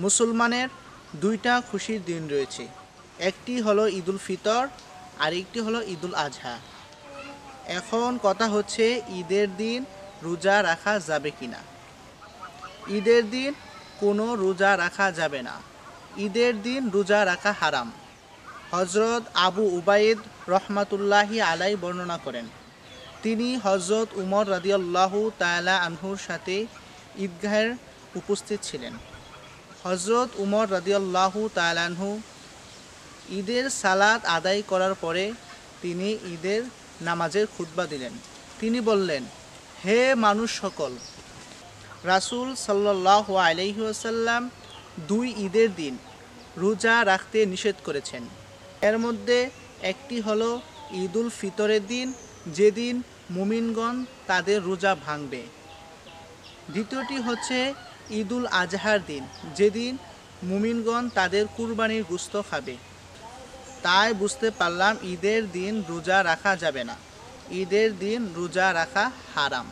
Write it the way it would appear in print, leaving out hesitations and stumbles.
মুসলমানের দুইটা খুশির দিন রয়েছে, একটি হলো ঈদুল ফিতর আর একটি হলো ঈদুল আজহা। এখন কথা হচ্ছে ঈদের দিন রোজা রাখা যাবে কিনা। ঈদের দিন কোনো রোজা রাখা যাবে না। ঈদের দিন রোজা রাখা হারাম। হজরত আবু উবাইদ রহমাতুল্লাহি আলাই বর্ণনা করেন, তিনি হজরত উমর রাদিয়াল্লাহু তাআলা আনহুর সাথে ঈদগাহের উপস্থিত ছিলেন। হজরত উমর রাদিয়াল্লাহু তাআলা আনহু ঈদের সালাত আদায় করার পরে তিনি ঈদের নামাজের খুতবা দিলেন। তিনি বললেন, হে মানুষ সকল, রাসূল সাল্লাল্লাহু আলাইহি ওয়াসাল্লাম দুই ঈদের দিন রোজা রাখতে নিষেধ করেছেন। এর মধ্যে একটি হলো ঈদুল ফিতরের দিন, যেদিন মুমিনগণ তাদের রোজা ভাঙবে। দ্বিতীয়টি হচ্ছে ঈদুল আজহার দিন, যেদিন মুমিনগণ তাদের কুরবানির গোশত খাবে। তাই বুঝতে পারলাম ঈদের দিন রোজা রাখা যাবে না। ঈদের দিন রোজা রাখা হারাম।